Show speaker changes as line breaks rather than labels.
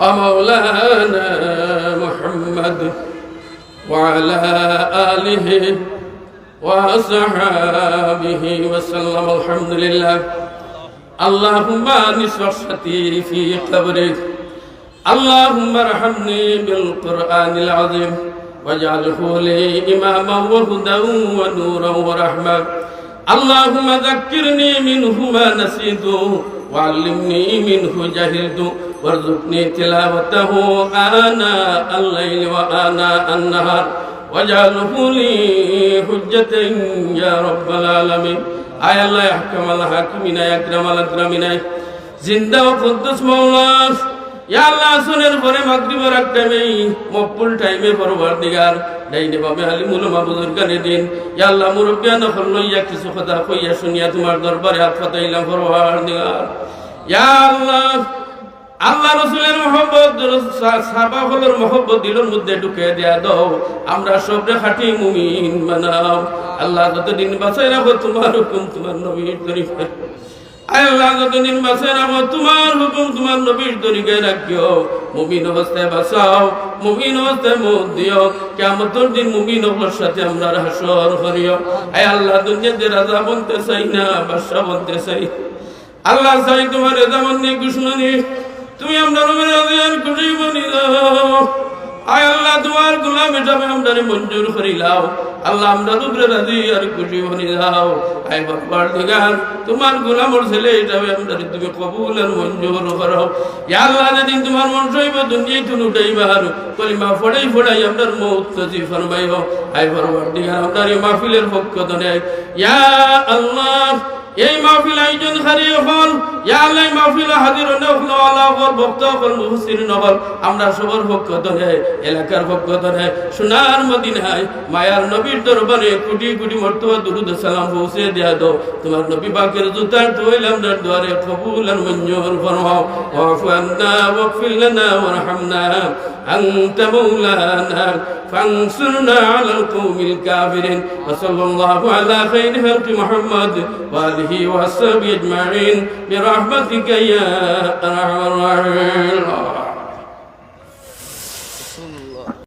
ومولانا محمد وعلى آله وصحابه وسلم الحمد لله اللهم انس وحشتي في قبرك اللهم ارحمني بالقرآن العظيم واجعله لي إماما وهدى ونورا ورحمة اللهم ذكرني منه ما نسيت وعلمني منه جهلت وارزقني تلاوته آناء الليل وآناء النهار واجعله لي حجة يا رب العالمين آي الله يحكم الحاكمين يا أكرم الأكرمين زندة وقدس مولا يا الله سنر পরে মাগরিবের এক টাইমে মকবুল টাইমে পরওয়ারদিগার ডাইনে বামে আলিমুল মাবুজুরগানে দিন ইয়া আল্লাহ মুরব্বিয়ান হল্লইয়া কিছু কথা কইয়া শুনিয়া তোমার দরবারে হাত পাতাইলাম পরওয়ারদিগার ইয়া আল্লাহ আল্লাহ রাসূলের মহব্বত সাহাবাদের মহব্বত দিলের মধ্যে ঢুকে দেয়া দাও আমরা সবরে খাঁটি মুমিন বানাও আল্লাহ যতদিন বাঁচাই রাখো তোমার হুকুম তোমার নবীর তরিকা আল্লাহ যতদিন বাঁচাই রাখো তোমার হুকুম তোমার নবীর তরিকায় রাখিও মুমিন অবস্থায় বাঁচাও মুমিন অবস্থায় মত দিও কিয়ামতের দিন মুমিন হওয়ার সাথে আমরা হাসর করিও আয় আল্লাহ দুনিয়াতে রাজা বলতে চাই না বাদশা বলতে চাই আল্লাহ চাই তোমার রেজামন্দি কুশমনি তুমি আমরা রাজিয়ান খুশি বনি দাও আয় আল্লাহ তোমার গোলাম হিসাবে আমরা মঞ্জুর করিলাও আল্লাহ আমরা রূপরে রাজি আর খুশি বনি দাও আয় বাবার দিগার তোমার গোলামর ছেলে হিসাবে আমরা তুমি কবুল আর মঞ্জুর করো ইয়া আল্লাহ যেদিন তোমার মন সইব দুনিয়ায় তুমি উঠাইবার কলিমা ফড়াই ফড়াই আমরা মৌত নসিব ফরমাইও আয় বাবার দিগার আমরা এই মাহফিলের পক্ষ ধরে ইয়া আল্লাহ এই মাহফিল আয়োজন খারি হল ইয়া আল্লাহ মাহফিল হাজির হলো আল্লাহ ভক্ত হল মুহসিন হল আমরা সবার পক্ষ ধরে এলাকার পক্ষ ধরে সোনার মদিনায় মায়ার নবীর দরবারে কোটি কোটি মর্তবা দুরুদ সালাম পৌঁছে দেয়া দাও তোমার নবী পাকের জুতার তোইল আমরা দুয়ারে কবুল আর মঞ্জুর ফরমাও ওয়াফু আন্না ওয়াগফির লানা ওয়ারহামনা আনতা মাওলানা ফানসুরনা আলাল কওমিল কাফিরিন ওয়া সাল্লাল্লাহু আলা খাইরি খালকি মুহাম্মদ ওয়া آله وصحبه أجمعين برحمتك يا أرحم الراحمين